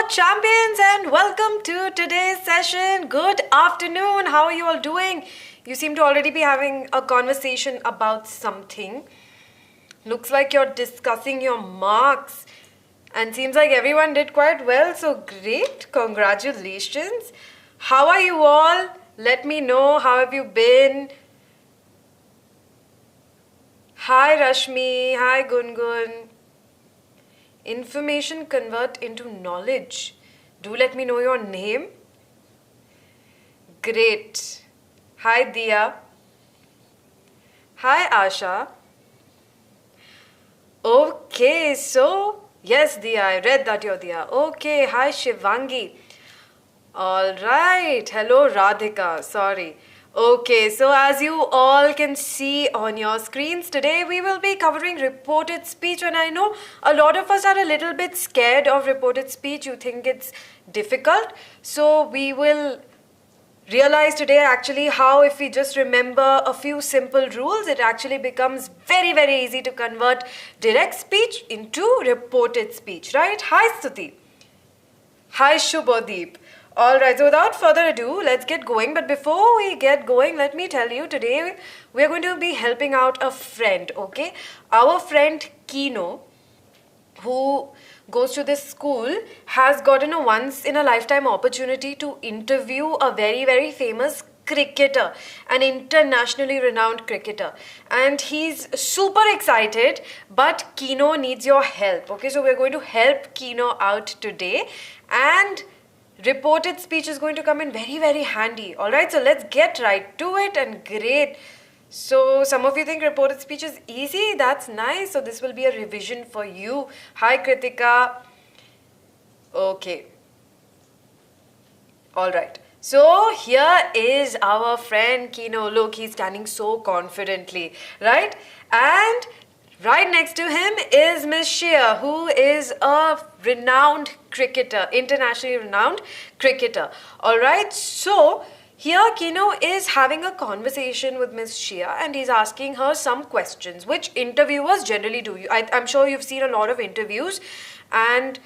champions, and welcome to today's session. Good afternoon. How are you all doing? You seem to already be having a conversation about something. Looks like you're discussing your marks, and seems like everyone did quite well. So great. Congratulations. How are you all? Let me know. How have you been? Hi Rashmi. Hi Gungun. Information convert into knowledge. Do let me know your name. Great. Hi Dia. Hi Asha. Okay, so yes Dia, I read that you're Dia. Okay, hi Shivangi. Alright, hello Radhika, sorry. Okay, so as you all can see on your screens, today we will be covering reported speech, and I know a lot of us are a little bit scared of reported speech. You think it's difficult. So we will realize today actually how if we just remember a few simple rules, it actually becomes very, very easy to convert direct speech into reported speech, right? Hi Stuti. Hi Shubhadeep. Alright, so without further ado, let's get going. But before we get going, let me tell you, today we're going to be helping out a friend, okay? Our friend Kino, who goes to this school, has gotten a once-in-a-lifetime opportunity to interview a very, very famous cricketer, an internationally renowned cricketer, and he's super excited, but Kino needs your help, okay? So we're going to help Kino out today, and reported speech is going to come in very, very handy. Alright, so let's get right to it. And great. So some of you think reported speech is easy. That's nice. So this will be a revision for you. Hi Kritika. Okay. Alright. So here is our friend Kino. Look, he's standing so confidently, right? And right next to him is Miss Shia, who is a renowned cricketer, internationally renowned cricketer. Alright, so here Kino is having a conversation with Miss Shia, and he's asking her some questions, which interviewers generally do. I'm sure you've seen a lot of interviews, and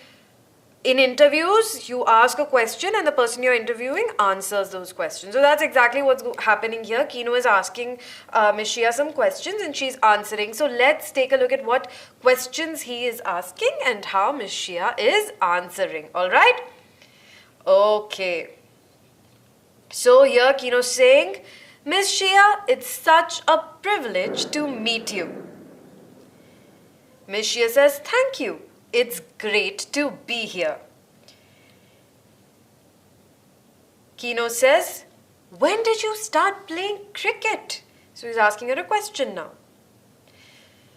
in interviews, you ask a question and the person you're interviewing answers those questions. So that's exactly what's happening here. Kino is asking Ms. Shia some questions and she's answering. So let's take a look at what questions he is asking and how Ms. Shia is answering. Alright? Okay. So here Kino's saying, Ms. Shia, it's such a privilege to meet you. Ms. Shia says, thank you. It's great to be here. Kino says, when did you start playing cricket? So he's asking her a question now.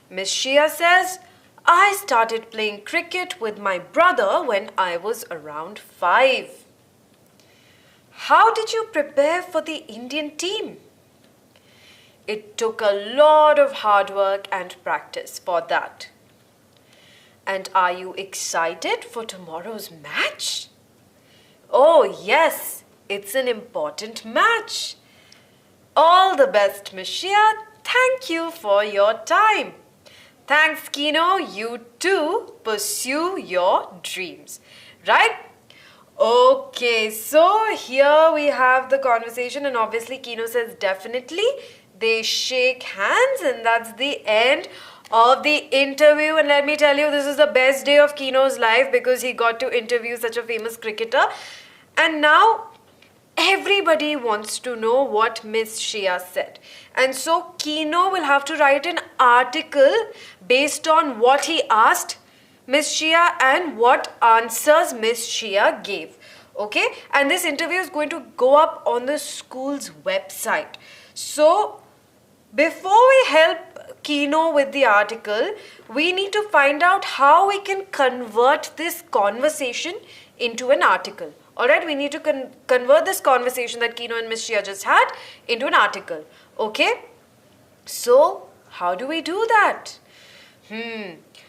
Miss Shia says, I started playing cricket with my brother when I was around 5. How did you prepare for the Indian team? It took a lot of hard work and practice for that. And are you excited for tomorrow's match? Oh yes, it's an important match. All the best, Miss Shia. Thank you for your time. Thanks, Kino. You too pursue your dreams. Right? Okay, so here we have the conversation, and obviously Kino says definitely. They shake hands, and that's the end of the interview. And let me tell you, this is the best day of Kino's life because he got to interview such a famous cricketer. And now everybody wants to know what Miss Shia said. And so Kino will have to write an article based on what he asked Miss Shia and what answers Miss Shia gave. Okay? And this interview is going to go up on the school's website. So before we help Kino with the article, we need to find out how we can convert this conversation into an article. Alright, we need to convert this conversation that Kino and Miss Shia just had into an article. Okay? So, how do we do that?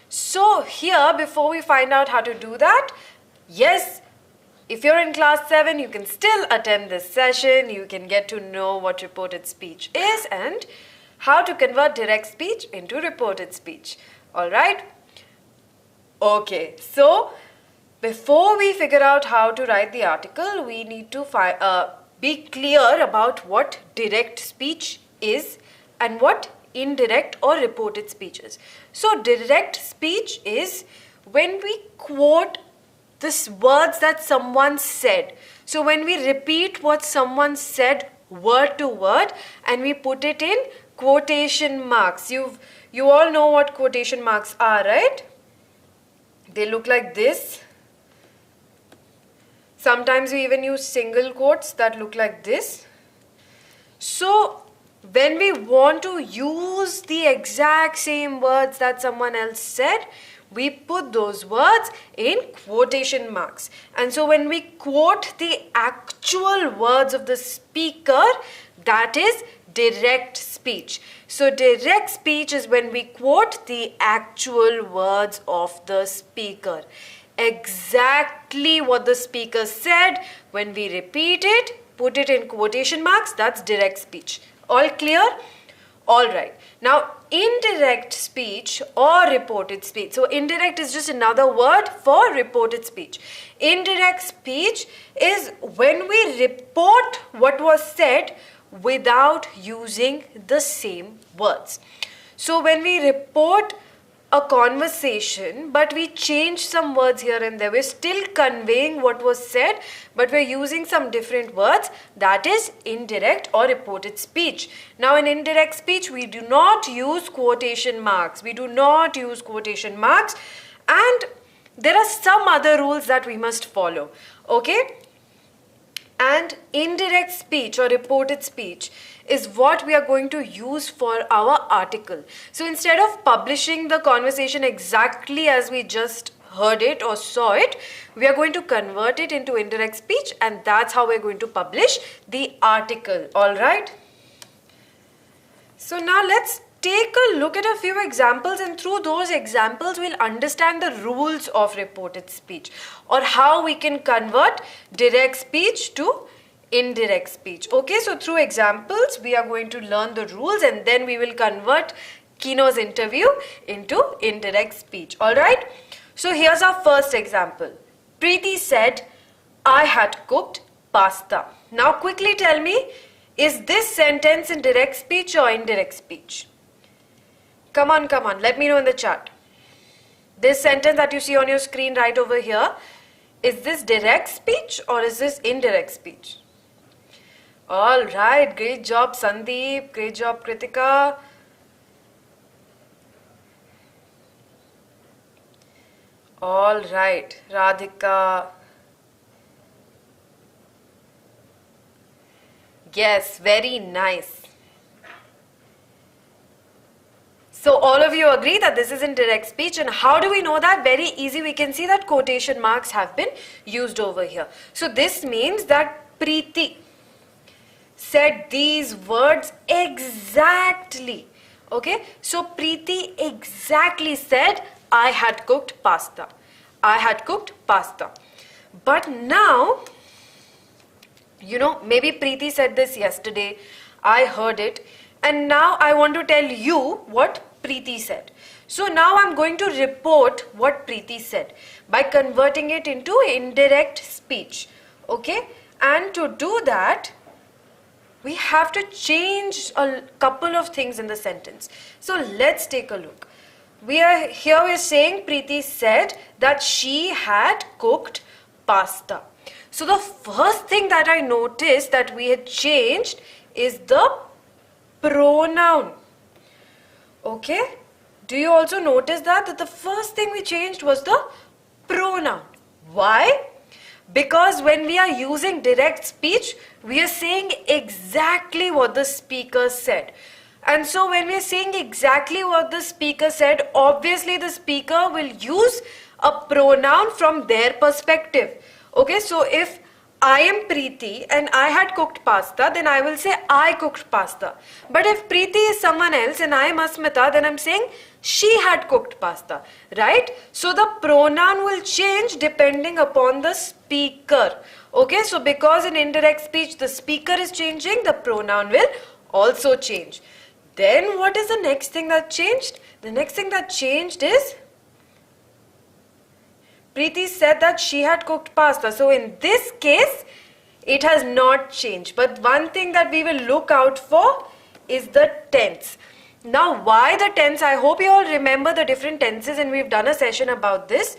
So, here, before we find out how to do that, yes, if you're in class 7, you can still attend this session. You can get to know what reported speech is and how to convert direct speech into reported speech. Alright? Okay, so before we figure out how to write the article, we need to be clear about what direct speech is and what indirect or reported speech is. So direct speech is when we quote the words that someone said. So when we repeat what someone said word to word and we put it in quotation marks. You all know what quotation marks are, right? They look like this. Sometimes we even use single quotes that look like this. So when we want to use the exact same words that someone else said, we put those words in quotation marks. And so when we quote the actual words of the speaker, that is direct speech. So direct speech is when we quote the actual words of the speaker. Exactly what the speaker said, when we repeat it, put it in quotation marks, that's direct speech. All clear? Alright. Now, indirect speech or reported speech. So, indirect is just another word for reported speech. Indirect speech is when we report what was said without using the same words. So, when we report a conversation, but we change some words here and there, we're still conveying what was said, but we're using some different words, that is indirect or reported speech. Now in indirect speech, we do not use quotation marks. We do not use quotation marks, and there are some other rules that we must follow. Okay? And indirect speech or reported speech is what we are going to use for our article. So instead of publishing the conversation exactly as we just heard it or saw it, we are going to convert it into indirect speech, and that's how we're going to publish the article. All right? So now let's take a look at a few examples, and through those examples we'll understand the rules of reported speech, or how we can convert direct speech to indirect speech. Okay, so through examples we are going to learn the rules, and then we will convert Kino's interview into indirect speech. Alright, so here's our first example. Preeti said, I had cooked pasta. Now quickly tell me, is this sentence in direct speech or indirect speech? Come on, let me know in the chat. This sentence that you see on your screen right over here, is this direct speech or is this indirect speech? Alright, great job Sandeep, great job Kritika. Alright, Radhika. Yes, very nice. So all of you agree that this is in direct speech, and how do we know that? Very easy, we can see that quotation marks have been used over here. So this means that Preeti said these words exactly. Okay, so Preeti exactly said, I had cooked pasta. I had cooked pasta. But now, you know, maybe Preeti said this yesterday, I heard it, and now I want to tell you what Preeti said. So now I'm going to report what Preeti said by converting it into indirect speech. Okay, and to do that, we have to change a couple of things in the sentence. So let's take a look. We're saying Preeti said that she had cooked pasta. So the first thing that I noticed that we had changed is the pronoun. Okay? Do you also notice that the first thing we changed was the pronoun? Why? Because when we are using direct speech, we are saying exactly what the speaker said. And so when we are saying exactly what the speaker said, obviously the speaker will use a pronoun from their perspective. Okay, so if I am Preeti and I had cooked pasta, then I will say I cooked pasta. But if Preeti is someone else and I am Asmita, then I'm saying she had cooked pasta, right? So the pronoun will change depending upon the speaker. Okay, so because in indirect speech the speaker is changing, the pronoun will also change. Then what is the next thing that changed? The next thing that changed is Preeti said that she had cooked pasta. So in this case, it has not changed. But one thing that we will look out for is the tense. Now, why the tense? I hope you all remember the different tenses, and we've done a session about this.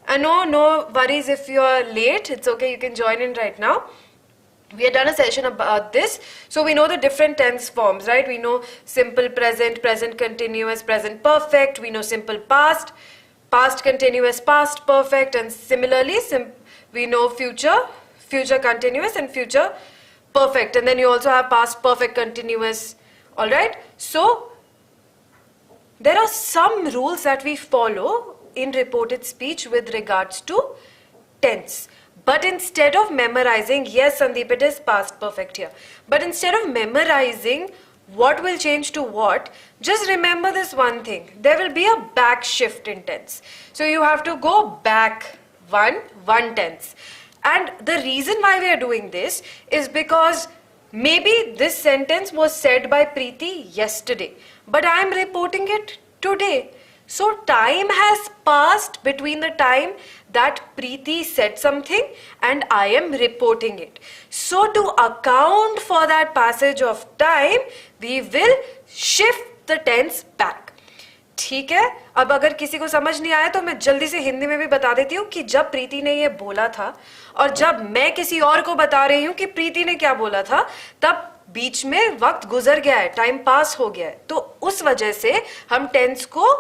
And no worries if you are late. It's okay, you can join in right now. We have done a session about this. So we know the different tense forms, right? We know simple present, present continuous, present perfect. We know simple past, past continuous, past perfect. And similarly, we know future, future continuous, and future perfect. And then you also have past perfect continuous. Alright? So there are some rules that we follow in reported speech with regards to tense. But instead of memorizing, yes, Sandeep, it is past perfect here. But instead of memorizing what will change to what, just remember this one thing. There will be a back shift in tense. So you have to go back one tense. And the reason why we are doing this is because maybe this sentence was said by Preeti yesterday, but I am reporting it today. So time has passed between the time that Preeti said something and I am reporting it. So to account for that passage of time, we will shift the tense back. ठीक है, अब अगर किसी को समझ नहीं आया तो मैं जल्दी से हिंदी में भी बता देती हूँ कि जब प्रीति ने ये बोला था और जब मैं किसी और को बता रही हूँ कि प्रीति ने क्या बोला था, तब बीच में वक्त गुजर गया है, टाइम पास हो गया है, तो उस वजह से हम टेंस को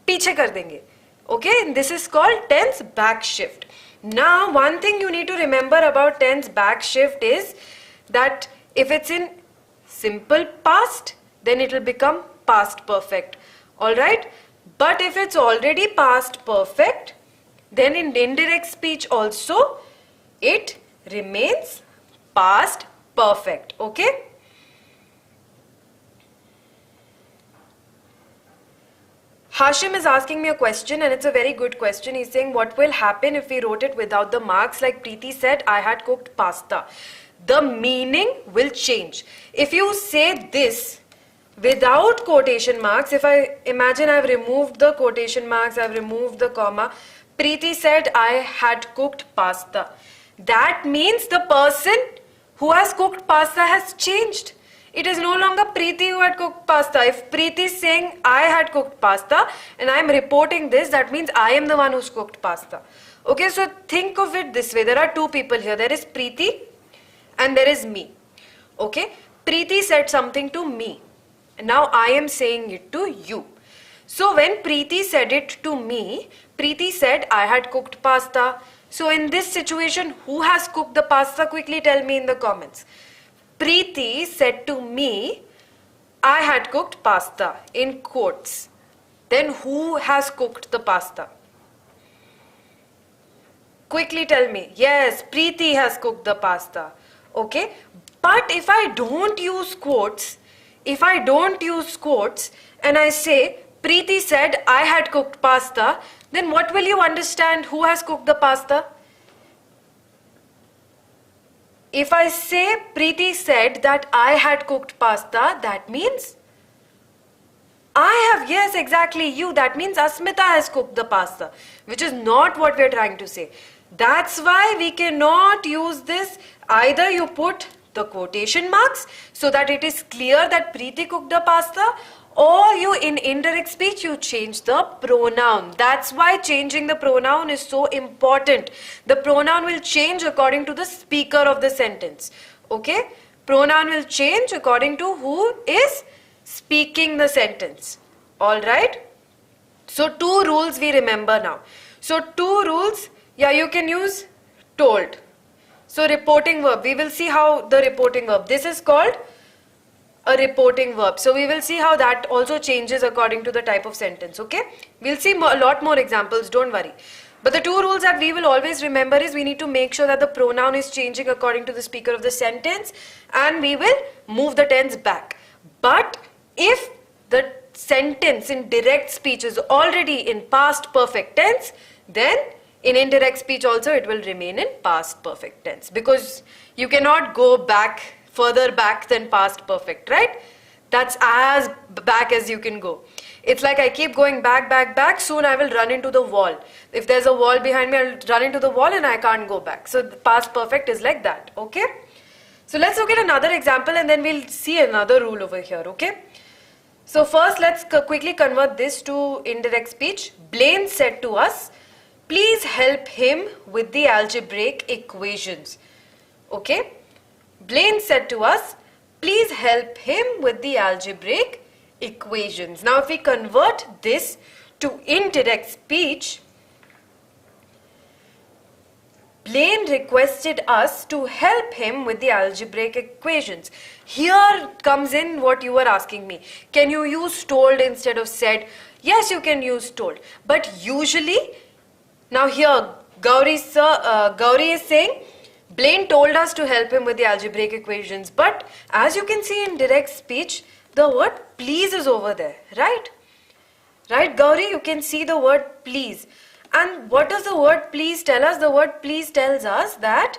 पीछे कर देंगे. Okay, this is called tense back shift. Now, one thing you need to remember about tense back shift is that if it's in simple past, then it will become past perfect. Alright? But if it's already past perfect, then in indirect speech also, it remains past perfect. Okay? Hashim is asking me a question, and it's a very good question. He's saying, what will happen if we wrote it without the marks? Like Preeti said, I had cooked pasta. The meaning will change. If you say this without quotation marks, if I imagine I've removed the quotation marks, I've removed the comma, Preeti said, I had cooked pasta. That means the person who has cooked pasta has changed. It is no longer Preeti who had cooked pasta. If Preeti is saying, I had cooked pasta and I am reporting this, that means I am the one who's cooked pasta. Okay, so think of it this way. There are two people here. There is Preeti and there is me. Okay, Preeti said something to me. Now I am saying it to you. So when Preeti said it to me, Preeti said, I had cooked pasta. So in this situation, who has cooked the pasta? Quickly tell me in the comments. Preeti said to me, I had cooked pasta, in quotes. Then who has cooked the pasta? Quickly tell me. Yes, Preeti has cooked the pasta. Okay. But if I don't use quotes, and I say, Preeti said, I had cooked pasta, then what will you understand? Who has cooked the pasta? If I say Preeti said that I had cooked pasta, that means I have, yes, exactly, you. That means Asmita has cooked the pasta, which is not what we are trying to say. That's why we cannot use this. Either you put the quotation marks so that it is clear that Preeti cooked the pasta, or you, in indirect speech, you change the pronoun. That's why changing the pronoun is so important. The pronoun will change according to the speaker of the sentence. Okay? Pronoun will change according to who is speaking the sentence. Alright? So two rules we remember now. So two rules, yeah, you can use told. So reporting verb, we will see how the reporting verb. This is called a reporting verb. So we will see how that also changes according to the type of sentence. Okay? We'll see a lot more examples, don't worry. But the two rules that we will always remember is we need to make sure that the pronoun is changing according to the speaker of the sentence, and we will move the tense back. But if the sentence in direct speech is already in past perfect tense, then in indirect speech also it will remain in past perfect tense, because you cannot go back further back than past perfect, right? That's as back as you can go. It's like I keep going back, back, back. Soon I will run into the wall. If there's a wall behind me, I'll run into the wall and I can't go back. So the past perfect is like that. Okay? So let's look at another example and then we'll see another rule over here. Okay? So first let's quickly convert this to indirect speech. Blaine said to us, please help him with the algebraic equations. Okay? Blaine said to us, please help him with the algebraic equations. Now if we convert this to indirect speech, Blaine requested us to help him with the algebraic equations. Here comes in what you were asking me. Can you use told instead of said? Yes, you can use told. But usually, now here Gauri is saying, Blaine told us to help him with the algebraic equations. But as you can see in direct speech, the word please is over there, right? Right, Gauri? You can see the word please. And what does the word please tell us? The word please tells us that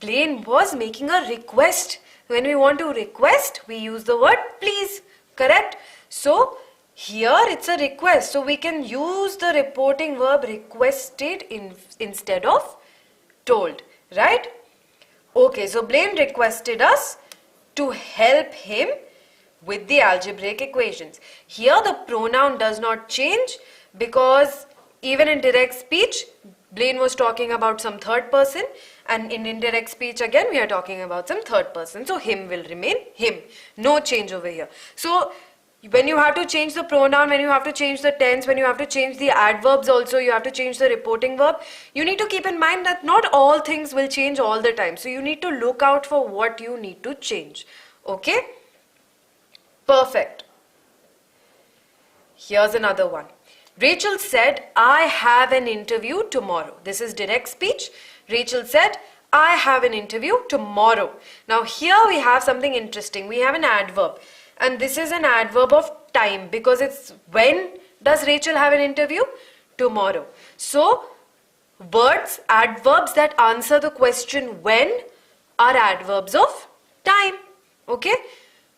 Blaine was making a request. When we want to request, we use the word please, correct? So, here it's a request. So, we can use the reporting verb requested instead of told, right? Okay, so Blaine requested us to help him with the algebraic equations. Here the pronoun does not change because even in direct speech, Blaine was talking about some third person, and in indirect speech again we are talking about some third person. So him will remain him. No change over here. So when you have to change the pronoun, when you have to change the tense, when you have to change the adverbs also, you have to change the reporting verb, you need to keep in mind that not all things will change all the time. So you need to look out for what you need to change. Okay? Perfect. Here's another one. Rachel said, I have an interview tomorrow. This is direct speech. Rachel said, I have an interview tomorrow. Now here we have something interesting. We have an adverb. And this is an adverb of time because it's when does Rachel have an interview? Tomorrow. So words, adverbs that answer the question when are adverbs of time. Okay?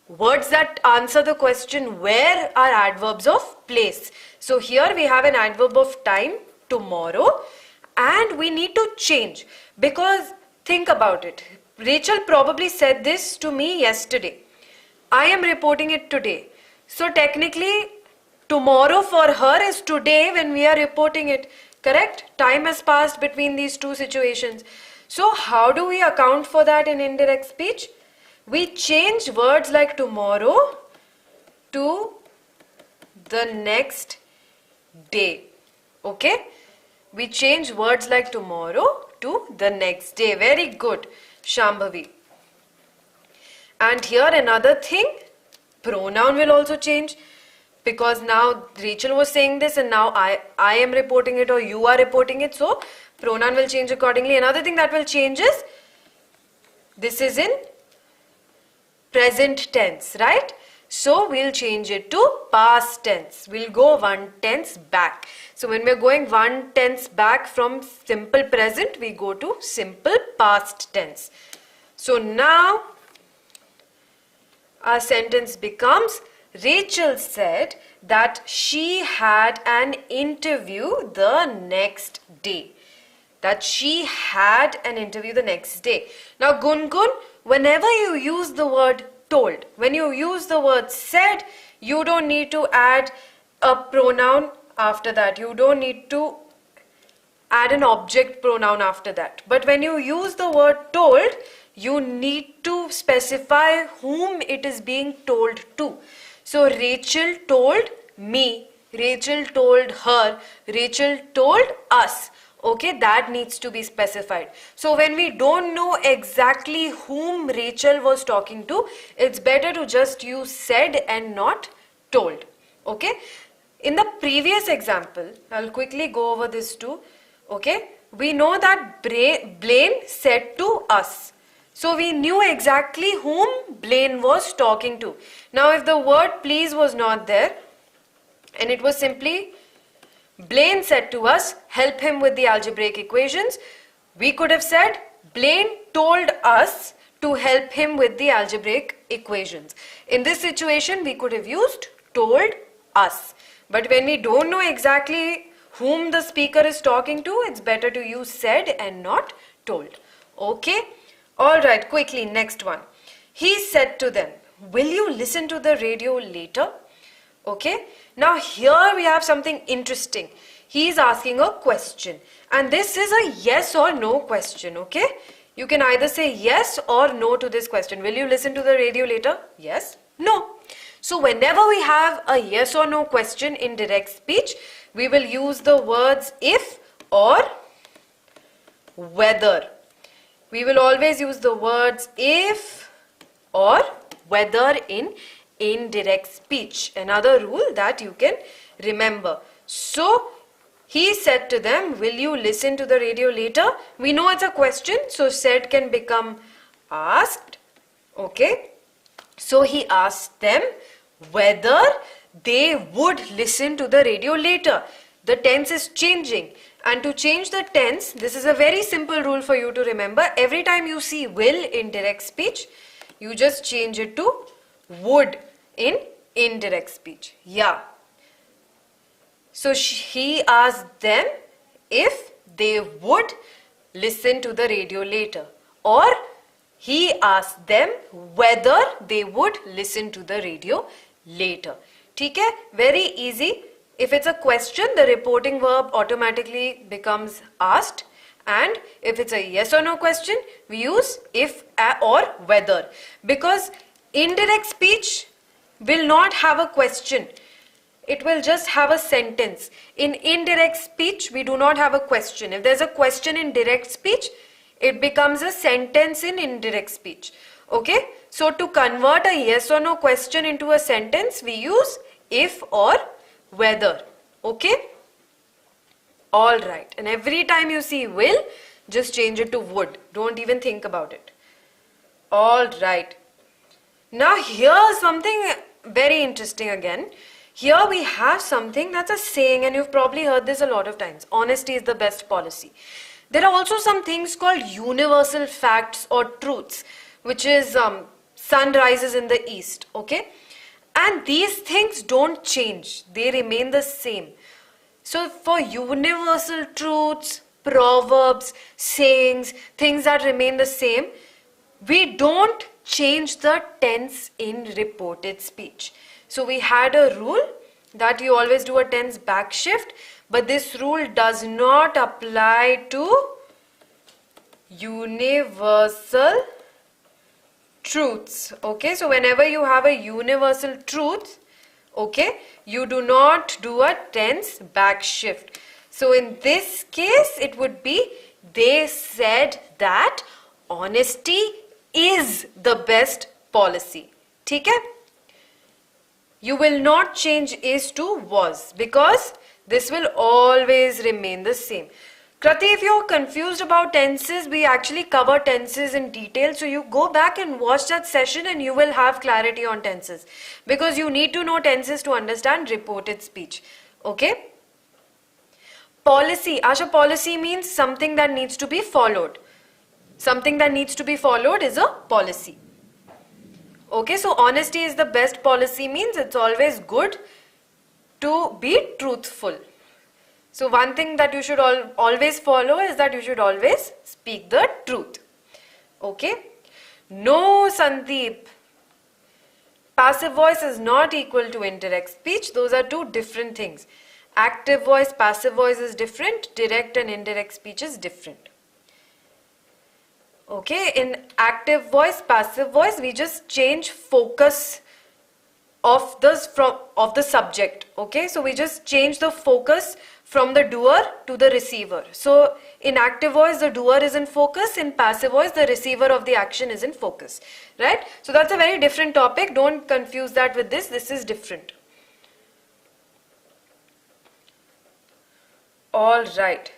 Words that answer the question where are adverbs of place. So here we have an adverb of time, tomorrow, and we need to change because think about it. Rachel probably said this to me yesterday. I am reporting it today. So technically tomorrow for her is today when we are reporting it. Correct? Time has passed between these two situations. So how do we account for that in indirect speech? We change words like tomorrow to the next day. Okay? We change words like tomorrow to the next day. Very good, Shambhavi. And here another thing, pronoun will also change because now Rachel was saying this and now I am reporting it or you are reporting it. So pronoun will change accordingly. Another thing that will change is, this is in present tense, right? So we'll change it to past tense. We'll go one tense back. So when we're going one tense back from simple present, we go to simple past tense. So now our sentence becomes, Rachel said that she had an interview the next day. That she had an interview the next day. Now Gungun, whenever you use the word told, when you use the word said, you don't need to add a pronoun after that. You don't need to add an object pronoun after that. But when you use the word told, you need to specify whom it is being told to. So Rachel told me, Rachel told her, Rachel told us. Okay, that needs to be specified. So when we don't know exactly whom Rachel was talking to, it's better to just use said and not told. Okay. In the previous example, I'll quickly go over this too. Okay. We know that Blaine said to us. So we knew exactly whom Blaine was talking to. Now if the word please was not there and it was simply Blaine said to us, help him with the algebraic equations, we could have said Blaine told us to help him with the algebraic equations. In this situation, we could have used told us. But when we don't know exactly whom the speaker is talking to, it's better to use said and not told. Okay? Alright, quickly, next one. He said to them, will you listen to the radio later? Okay? Now here we have something interesting. He is asking a question. And this is a yes or no question. Okay? You can either say yes or no to this question. Will you listen to the radio later? Yes? No. So whenever we have a yes or no question in direct speech, we will use the words if or whether. We will always use the words if or whether in indirect speech. Another rule that you can remember. So he said to them, will you listen to the radio later? We know it's a question, so said can become asked. Okay. So he asked them whether they would listen to the radio later. The tense is changing. And to change the tense, this is a very simple rule for you to remember. Every time you see will in direct speech, you just change it to would in indirect speech. Yeah. So he asked them if they would listen to the radio later. Or he asked them whether they would listen to the radio later. ठीक है? Very easy. If it's a question, the reporting verb automatically becomes asked. And if it's a yes or no question, we use if or whether. Because indirect speech will not have a question. It will just have a sentence. In indirect speech, we do not have a question. If there's a question in direct speech, it becomes a sentence in indirect speech. Okay? So to convert a yes or no question into a sentence, we use if or whether. Okay? Alright. And every time you see will, just change it to would. Don't even think about it. Alright. Now here's something very interesting again. Here we have something that's a saying, and you've probably heard this a lot of times. Honesty is the best policy. There are also some things called universal facts or truths, which is sun rises in the east. Okay? And these things don't change. They remain the same. So for universal truths, proverbs, sayings, things that remain the same, we don't change the tense in reported speech. So we had a rule that you always do a tense back shift, but this rule does not apply to universal truths. Okay, so whenever you have a universal truth, okay, you do not do a tense back shift. So in this case, it would be they said that honesty is the best policy. ठीक है? You will not change is to was because this will always remain the same. Krati, if you're confused about tenses, we actually cover tenses in detail. So you go back and watch that session and you will have clarity on tenses. Because you need to know tenses to understand reported speech. Okay? Policy. Asha, policy means something that needs to be followed. Something that needs to be followed is a policy. Okay, so honesty is the best policy means it's always good to be truthful. So one thing that you should always follow is that you should always speak the truth. Okay? No, Sandeep. Passive voice is not equal to indirect speech. Those are two different things. Active voice, passive voice is different. Direct and indirect speech is different. Okay, in active voice, passive voice, we just change focus of the subject. Okay, so we just change the focus from the doer to the receiver. So in active voice, the doer is in focus. In passive voice, the receiver of the action is in focus. Right? So that's a very different topic. Don't confuse that with this. This is different. All right.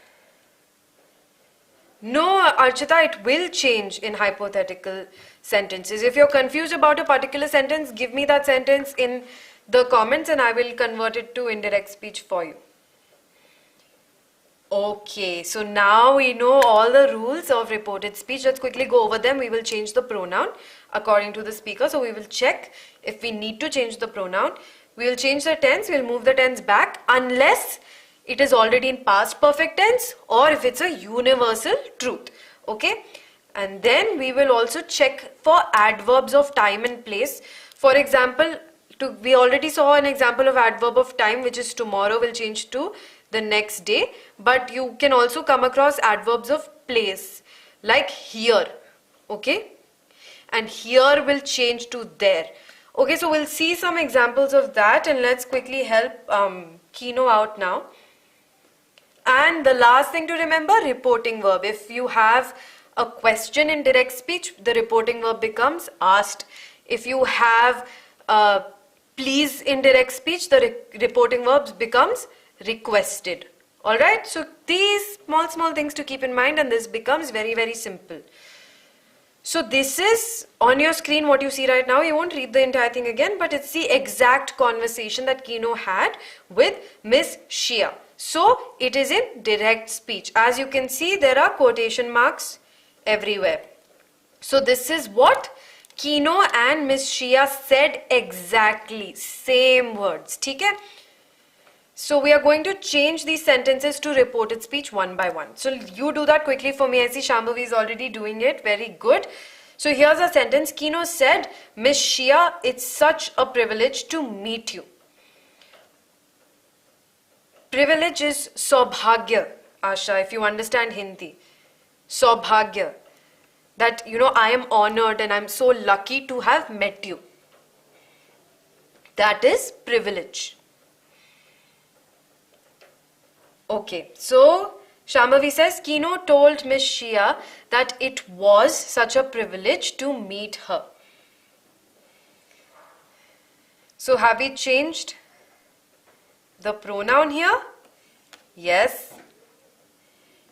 No, Archita, it will change in hypothetical sentences. If you're confused about a particular sentence, give me that sentence in the comments and I will convert it to indirect speech for you. Okay, so now we know all the rules of reported speech. Let's quickly go over them. We will change the pronoun according to the speaker. So we will check if we need to change the pronoun. We will change the tense. We'll move the tense back unless it is already in past perfect tense or if it's a universal truth. Okay, and then we will also check for adverbs of time and place. For example, we already saw an example of adverb of time, which is tomorrow will change to the next day, but you can also come across adverbs of place like here. Okay, and here will change to there. Okay, so we'll see some examples of that, and let's quickly help Kino out now. And the last thing to remember, reporting verb. If you have a question in direct speech, the reporting verb becomes asked. If you have please in direct speech, the reporting verbs becomes requested. Alright, so these small things to keep in mind, and this becomes very simple. So this is on your screen what you see right now. You won't read the entire thing again, but it's the exact conversation that Kino had with Miss Shia. So it is in direct speech. As you can see, there are quotation marks everywhere. So this is what Kino and Miss Shia said exactly. Same words. ठीक है? So we are going to change these sentences to reported speech one by one. So you do that quickly for me. I see Shambhavi is already doing it. Very good. So here's a sentence. Kino said, Miss Shia, it's such a privilege to meet you. Privilege is saubhagya, Asha, if you understand Hindi. Saubhagya. That, I am honored and I'm so lucky to have met you. That is privilege. Okay, so Shambhavi says, Kino told Miss Shia that it was such a privilege to meet her. So have we changed the pronoun here? Yes.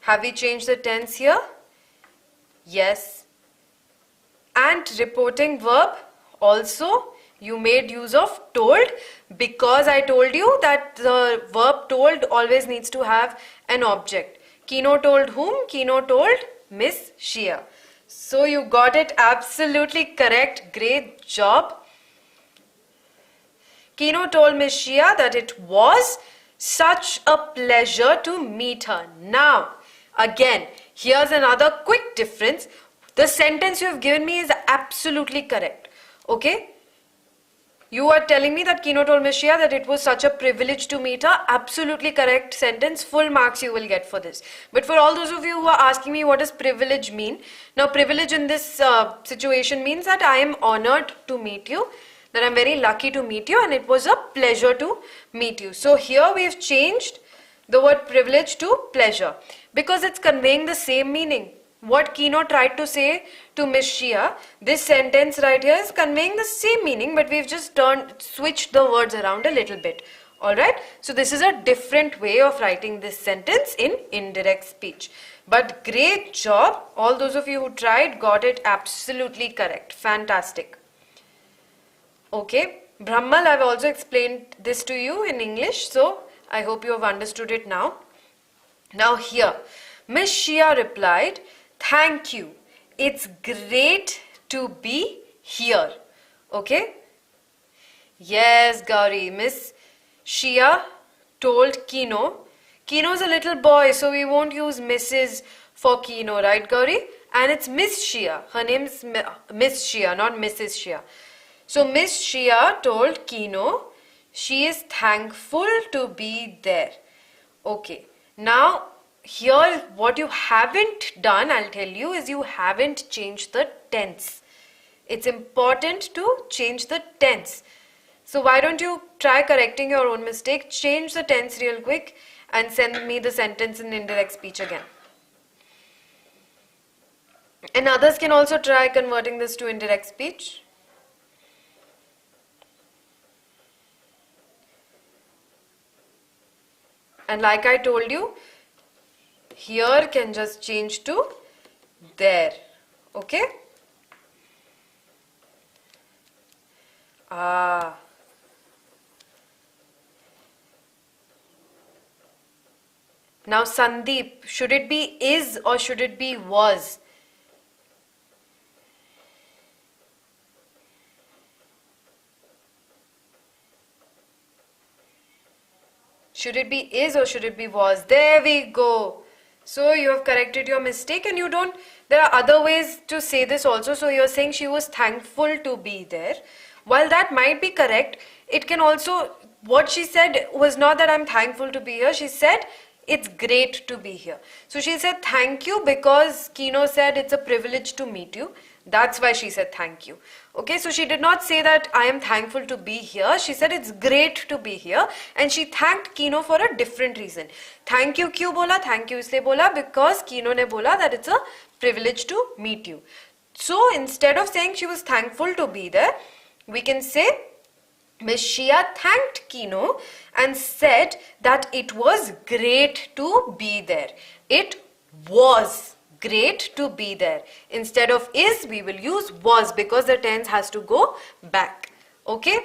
Have we changed the tense here? Yes. And reporting verb also. You made use of told because I told you that the verb told always needs to have an object. Kino told whom? Kino told Miss Shia. So you got it absolutely correct. Great job. Kino told Miss Shia that it was such a pleasure to meet her. Now, again, here's another quick difference. The sentence you have given me is absolutely correct. Okay? You are telling me that Kino told Miss Shia that it was such a privilege to meet her. Absolutely correct sentence. Full marks you will get for this. But for all those of you who are asking me what does privilege mean? Now privilege in this situation means that I am honored to meet you. That I am very lucky to meet you and it was a pleasure to meet you. So here we have changed the word privilege to pleasure. Because it's conveying the same meaning. What Kino tried to say to Miss Shia, this sentence right here is conveying the same meaning, but we've just switched the words around a little bit. Alright, so this is a different way of writing this sentence in indirect speech. But great job, all those of you who tried got it absolutely correct. Fantastic. Okay, Brahmal, I've also explained this to you in English, so I hope you have understood it now. Now here, Miss Shia replied, thank you. It's great to be here. Okay? Yes, Gauri. Miss Shia told Kino. Kino's a little boy, so we won't use Mrs. for Kino, right, Gauri? And it's Miss Shia. Her name's Miss Shia, not Mrs. Shia. So Miss Shia told Kino she is thankful to be there. Okay. Now, here what you haven't done, I'll tell you, is you haven't changed the tense. It's important to change the tense. So why don't you try correcting your own mistake, change the tense real quick and send me the sentence in indirect speech again. And others can also try converting this to indirect speech. And like I told you, here can just change to there. Okay? Now Sandeep, should it be is or should it be was? Should it be is or should it be was? There we go. So you have corrected your mistake, and you don't, there are other ways to say this also. So you're saying she was thankful to be there. While that might be correct, it can also, what she said was not that I'm thankful to be here. She said it's great to be here. So she said thank you because Kino said it's a privilege to meet you. That's why she said thank you. Okay, so she did not say that I am thankful to be here. She said it's great to be here, and she thanked Kino for a different reason. Thank you क्यों बोला? Thank you इसलिए बोला because Kino ने बोला that it's a privilege to meet you. So instead of saying she was thankful to be there, we can say Miss Shia thanked Kino and said that it was great to be there. It was great to be there. Instead of is, we will use was because the tense has to go back. Okay?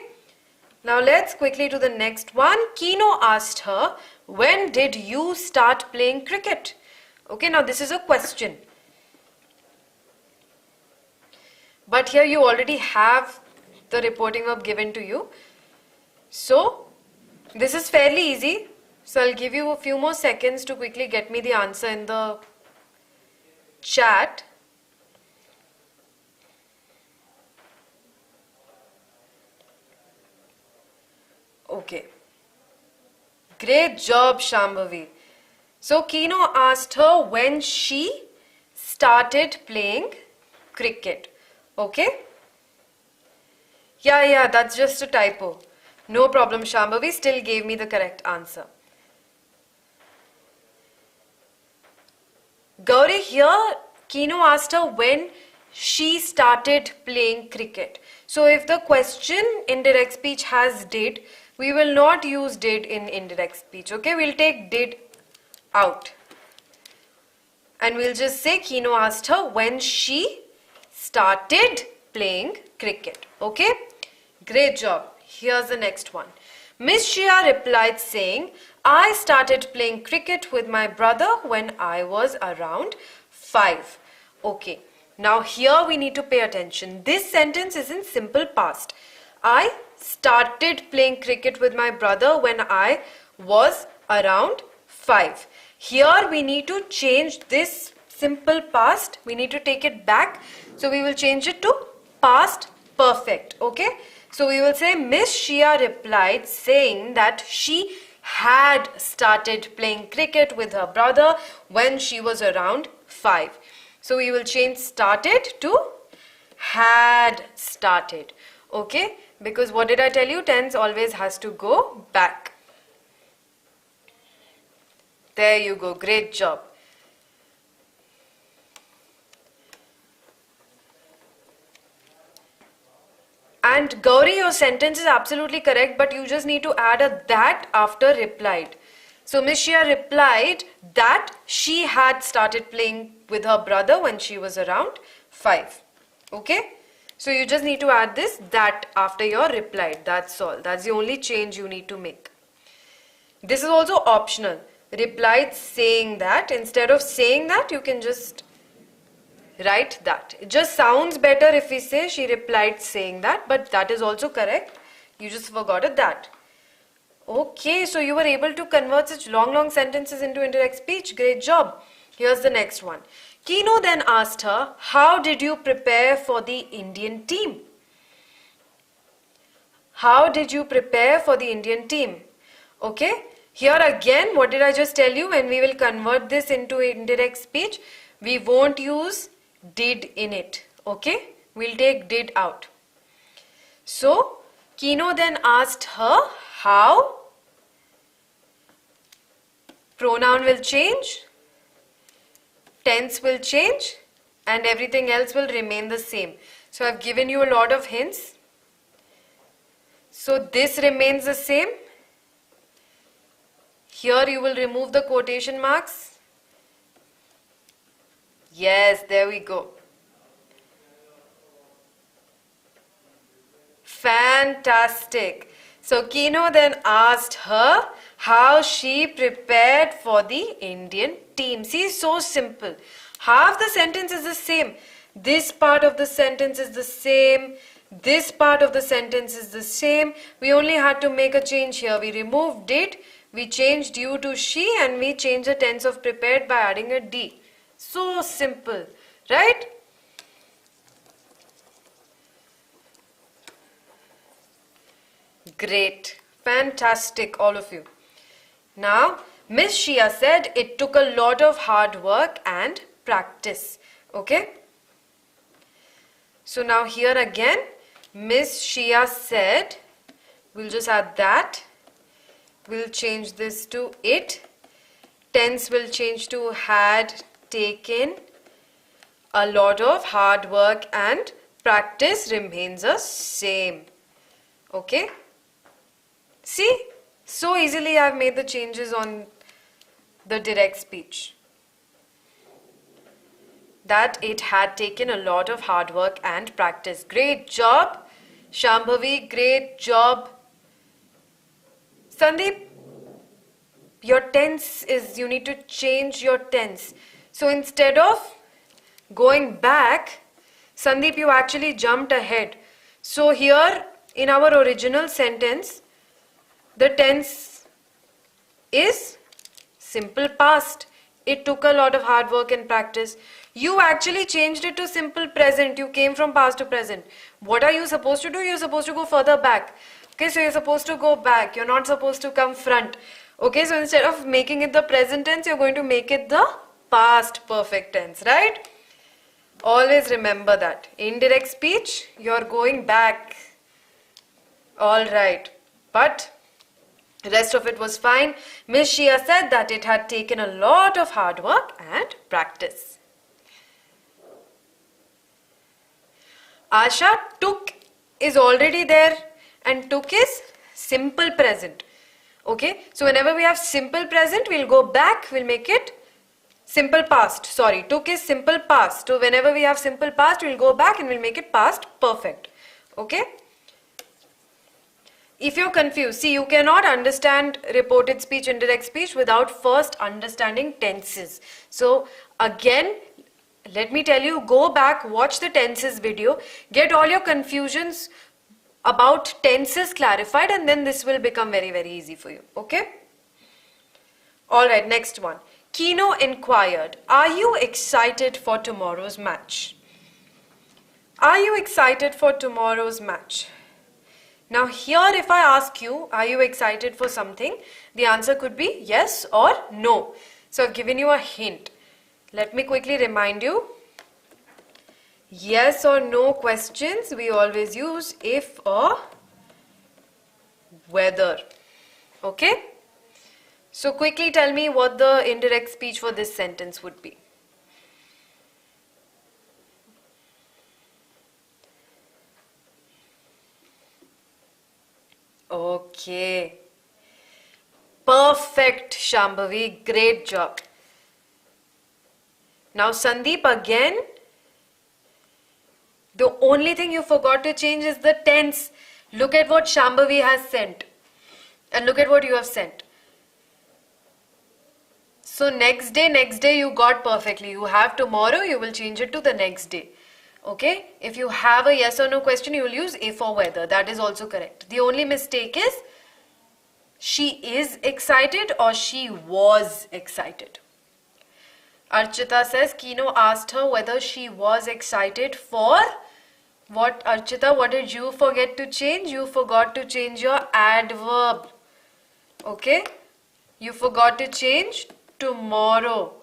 Now let's quickly to the next one. Kino asked her, when did you start playing cricket? Okay, now this is a question. But here you already have the reporting verb given to you. So this is fairly easy. So I'll give you a few more seconds to quickly get me the answer in the chat. Okay. Great job, Shambhavi. So Kino asked her when she started playing cricket. Okay? Yeah, that's just a typo. No problem, Shambhavi still gave me the correct answer. Gauri, here Kino asked her when she started playing cricket. So if the question indirect speech has did, we will not use did in indirect speech. Okay, we'll take did out. And we'll just say Kino asked her when she started playing cricket. Okay, great job. Here's the next one. Miss Shia replied saying, I started playing cricket with my brother when I was around 5. Okay, now here we need to pay attention. This sentence is in simple past. I started playing cricket with my brother when I was around 5. Here we need to change this simple past. We need to take it back. So we will change it to past perfect. Okay. So we will say Miss Shia replied saying that she had started playing cricket with her brother when she was around 5. So we will change started to had started. Okay, because what did I tell you? Tense always has to go back. There you go. Great job. And Gauri, your sentence is absolutely correct, but you just need to add a that after replied. So Miss Shia replied that she had started playing with her brother when she was around 5. Okay? So you just need to add this that after your replied. That's all. That's the only change you need to make. This is also optional. Replied saying that. Instead of saying that, you can just write that. It just sounds better if we say she replied saying that, but that is also correct. You just forgot a that. Okay, so you were able to convert such long sentences into indirect speech. Great job. Here's the next one. Kino then asked her, how did you prepare for the Indian team? How did you prepare for the Indian team? Okay, here again, what did I just tell you? When we will convert this into indirect speech, we won't use did in it. Okay, we'll take did out. So Kino then asked her how. Pronoun will change, tense will change, and everything else will remain the same. So I've given you a lot of hints. So this remains the same. Here you will remove the quotation marks. Yes, there we go. Fantastic. So Kino then asked her, how she prepared for the Indian team. See, so simple. Half the sentence is the same. This part of the sentence is the same. This part of the sentence is the same. We only had to make a change here. We removed did, we changed you to she, and we changed the tense of prepared by adding a D. So simple, right? Great. Fantastic, all of you. Now, Miss Shia said it took a lot of hard work and practice. Okay? So now here again, Miss Shia said, we'll just add that. We'll change this to it. Tense will change to had taken. A lot of hard work and practice remains the same. Okay? See? So easily I've made the changes on the direct speech. That it had taken a lot of hard work and practice. Great job, Shambhavi. Great job. Sandeep, your tense is, you need to change your tense. So instead of going back, Sandeep, you actually jumped ahead. So here in our original sentence, the tense is simple past. It took a lot of hard work and practice. You actually changed it to simple present. You came from past to present. What are you supposed to do? You're supposed to go further back. Okay, so you're supposed to go back. You're not supposed to come front. Okay, so instead of making it the present tense, you're going to make it the past perfect tense, right? Always remember that. Indirect speech, you're going back. All right. But the rest of it was fine. Miss Shia said that it had taken a lot of hard work and practice. Asha, took is already there and took is simple present. Okay, so whenever we have simple present, we'll go back, we'll make it simple past. Sorry, took is simple past. So whenever we have simple past, we'll go back and we'll make it past perfect. Okay. If you're confused, see, you cannot understand reported speech, indirect speech without first understanding tenses. So again, let me tell you, go back, watch the tenses video, get all your confusions about tenses clarified, and then this will become very, very easy for you. Okay? Alright, next one. Kino inquired, are you excited for tomorrow's match? Are you excited for tomorrow's match? Now here if I ask you, are you excited for something? The answer could be yes or no. So I've given you a hint. Let me quickly remind you. Yes or no questions, we always use if or whether. Okay? So quickly tell me what the indirect speech for this sentence would be. Okay. Perfect, Shambhavi. Great job. Now Sandeep, again, the only thing you forgot to change is the tense. Look at what Shambhavi has sent. And look at what you have sent. So next day you got perfectly. You have tomorrow, you will change it to the next day. Okay? If you have a yes or no question, you will use if or whether. That is also correct. The only mistake is she is excited or she was excited. Archita says, Kino asked her whether she was excited for what? Archita, what did you forget to change? You forgot to change your adverb. Okay? You forgot to change tomorrow.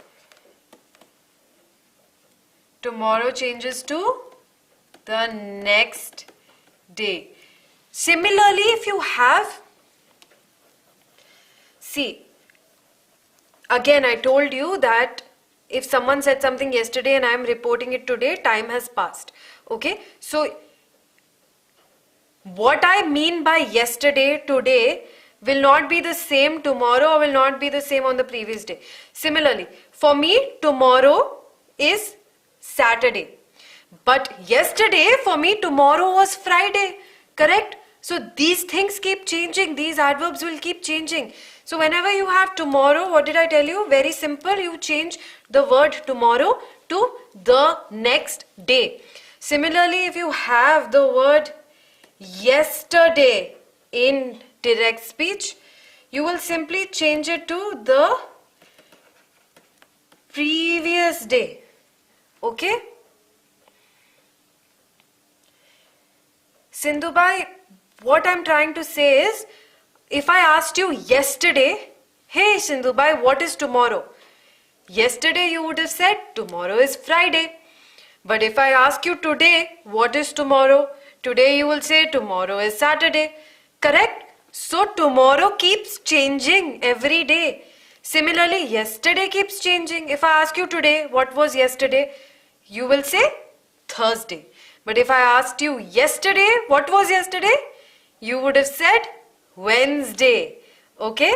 Tomorrow changes to the next day. Similarly, if you have, see, again I told you that if someone said something yesterday and I am reporting it today, time has passed. Okay, so what I mean by yesterday, today will not be the same tomorrow or will not be the same on the previous day. Similarly, for me, tomorrow is Saturday. But yesterday, for me, tomorrow was Friday. Correct? So these things keep changing. These adverbs will keep changing. So whenever you have tomorrow, what did I tell you? Very simple. You change the word tomorrow to the next day. Similarly, if you have the word yesterday in direct speech, you will simply change it to the previous day. Okay? Sindhubai, what I'm trying to say is, if I asked you yesterday, hey Sindhubai, what is tomorrow? Yesterday you would have said tomorrow is Friday. But if I ask you today, what is tomorrow? Today you will say tomorrow is Saturday. Correct? So tomorrow keeps changing every day. Similarly, yesterday keeps changing. If I ask you today, what was yesterday? You will say Thursday. But if I asked you yesterday, what was yesterday? You would have said Wednesday. Okay?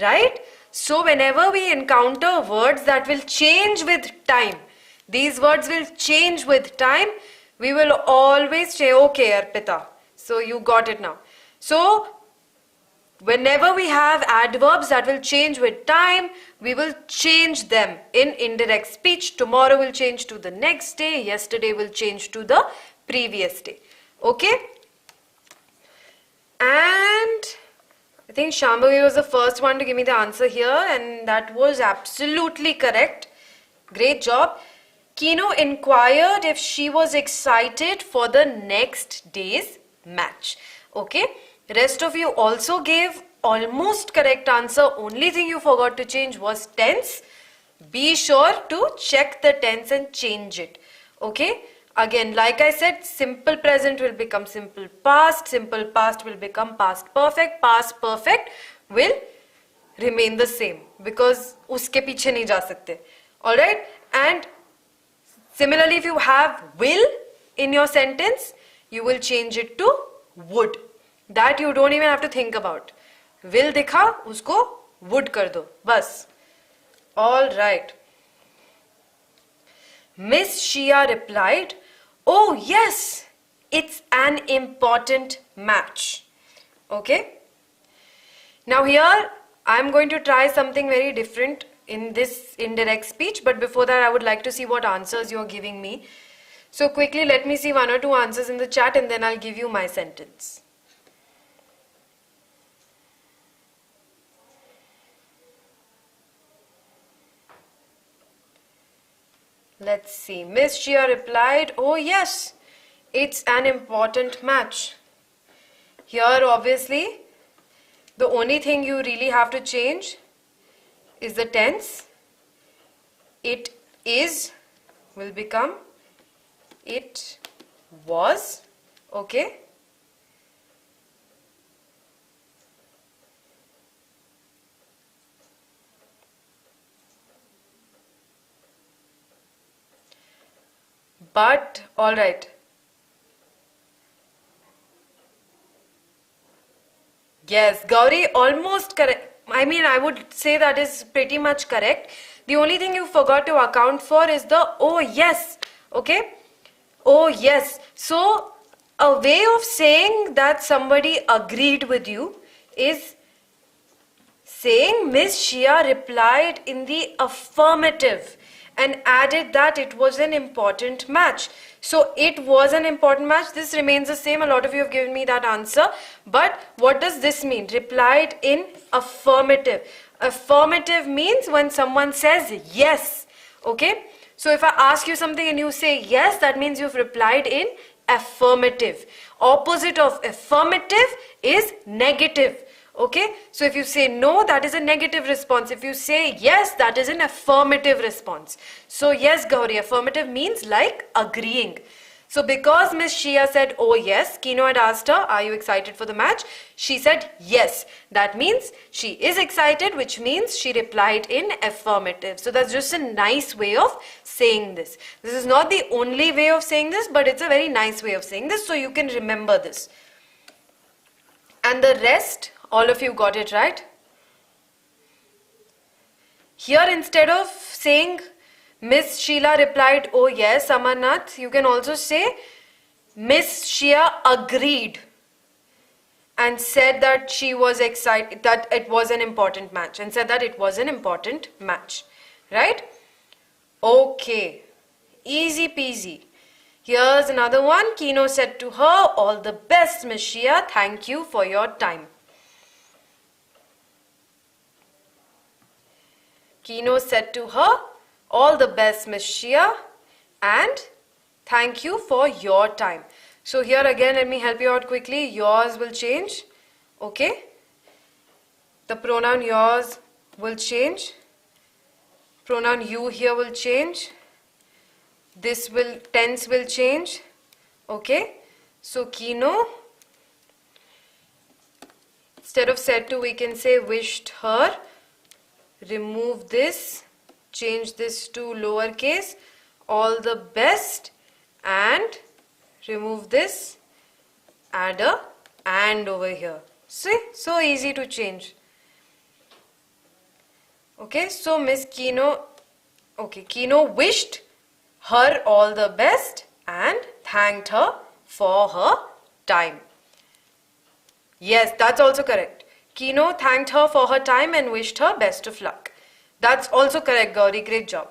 Right? So whenever we encounter words that will change with time, these words will change with time, we will always say, okay, Arpita. So you got it now. So whenever we have adverbs that will change with time, we will change them in indirect speech. Tomorrow will change to the next day. Yesterday will change to the previous day. Okay? And I think Shambhavi was the first one to give me the answer here, and that was absolutely correct. Great job. Kino inquired if she was excited for the next day's match. Okay? Rest of you also gave almost correct answer. Only thing you forgot to change was tense. Be sure to check the tense and change it. Okay? Again, like I said, simple present will become simple past will become past perfect will remain the same because uske piche nahi ja sakte. Alright? And similarly, if you have will in your sentence, you will change it to would. That you don't even have to think about. Will dikha, usko would kar do. Bas. Alright. Miss Shia replied, oh yes, it's an important match. Okay? Now here, I'm going to try something very different in this indirect speech, but before that I would like to see what answers you're giving me. So quickly let me see one or two answers in the chat and then I'll give you my sentence. Let's see. Miss Shia replied, oh yes, it's an important match. Here obviously, the only thing you really have to change is the tense. It is will become it was. Okay? But, alright. Yes, Gauri, almost correct. I mean, I would say that is pretty much correct. The only thing you forgot to account for is the oh yes. Okay? Oh yes. So, a way of saying that somebody agreed with you is saying Miss Shia replied in the affirmative and added that it was an important match. So it was an important match. This remains the same. A lot of you have given me that answer. But what does this mean? Replied in affirmative. Affirmative means when someone says yes. Okay? So if I ask you something and you say yes, that means you've replied in affirmative. Opposite of affirmative is negative. Okay, so if you say no, that is a negative response. If you say yes, that is an affirmative response. So yes, Gauri, affirmative means like agreeing. So because Miss Shia said, oh yes, Kino had asked her, are you excited for the match? She said yes. That means she is excited, which means she replied in affirmative. So that's just a nice way of saying this. This is not the only way of saying this, but it's a very nice way of saying this, so you can remember this. And the rest, all of you got it right. Here, instead of saying Miss Sheila replied, oh yes, Amarnath, you can also say Miss Shia agreed and said that she was excited, that it was an important match, and said that it was an important match, right? Okay, easy peasy. Here's another one. Kino said to her, all the best, Miss Shia. Thank you for your time. Kino said to her, all the best, Miss Shia, and thank you for your time. So here again, let me help you out quickly. Yours will change. Okay? The pronoun yours will change. Pronoun you here will change. Tense will change. Okay? So Kino, instead of said to, we can say wished her. Remove this, change this to lowercase, all the best, and remove this, add a and over here. See, so easy to change. Okay, so Miss Kino, okay, Kino wished her all the best and thanked her for her time. Yes, that's also correct. Kino thanked her for her time and wished her best of luck. That's also correct, Gauri. Great job.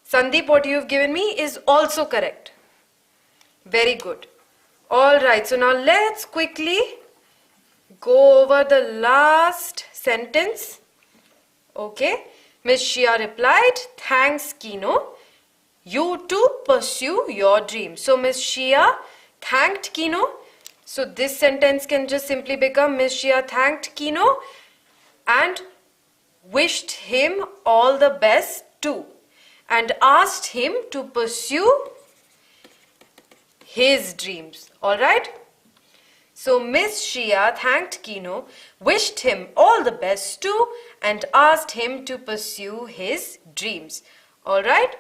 Sandeep, what you've given me is also correct. Very good. Alright, so now let's quickly go over the last sentence. Okay. Miss Shia replied, thanks Kino. You too pursue your dream. So Miss Shia thanked Kino. So this sentence can just simply become Miss Shia thanked Kino and wished him all the best too and asked him to pursue his dreams. Alright? So Miss Shia thanked Kino, wished him all the best too and asked him to pursue his dreams. Alright?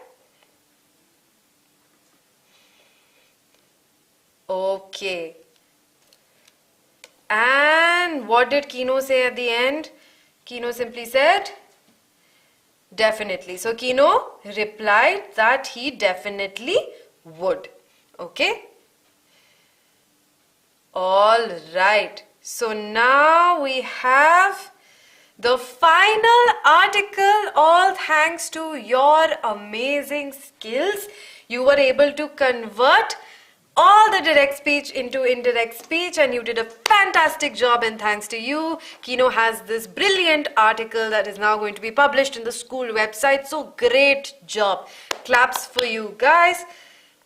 Okay. And what did Kino say at the end? Kino simply said, definitely. So Kino replied that he definitely would. Okay. All right. So now we have the final article. All thanks to your amazing skills, you were able to convert all the direct speech into indirect speech and you did a fantastic job, and thanks to you, Kino has this brilliant article that is now going to be published in the school website. So great job. Claps for you guys.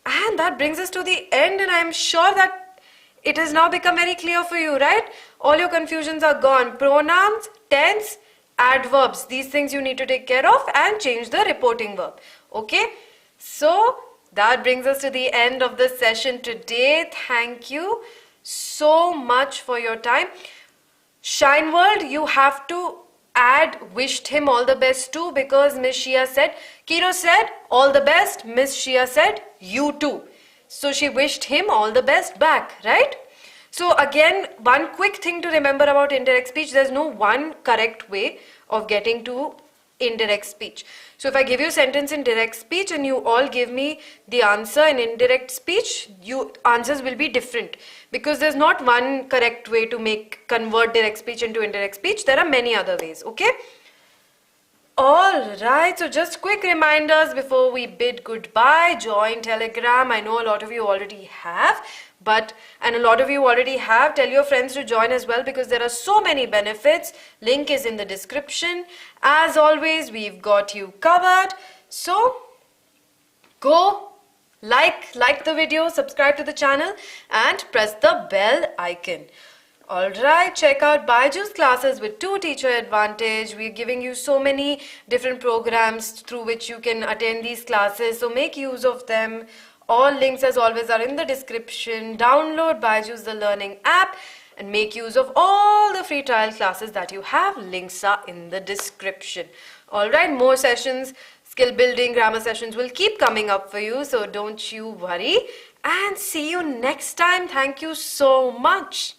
And that brings us to the end, and I'm sure that it has now become very clear for you, right? All your confusions are gone. Pronouns, tense, adverbs, these things you need to take care of and change the reporting verb. Okay? So that brings us to the end of the session today. Thank you so much for your time. Shine World, you have to add wished him all the best too, because Miss Shia said, Kino said all the best, Miss Shia said you too. So she wished him all the best back, right? So again, one quick thing to remember about indirect speech, there's no one correct way of getting to indirect speech. So if I give you a sentence in direct speech and you all give me the answer in indirect speech, answers will be different, because there's not one correct way to convert direct speech into indirect speech. There are many other ways. Okay. Alright, so just quick reminders before we bid goodbye. Join Telegram. I know a lot of you already have, and a lot of you already have. Tell your friends to join as well, because there are so many benefits. Link is in the description. As always, we've got you covered. So go like the video, subscribe to the channel and press the bell icon. Alright, check out Byju's classes with 2 Teacher Advantage. We're giving you so many different programs through which you can attend these classes. So make use of them. All links as always are in the description. Download Byju's the Learning app and make use of all the free trial classes that you have. Links are in the description. Alright, more sessions, skill building, grammar sessions will keep coming up for you. So don't you worry. And see you next time. Thank you so much.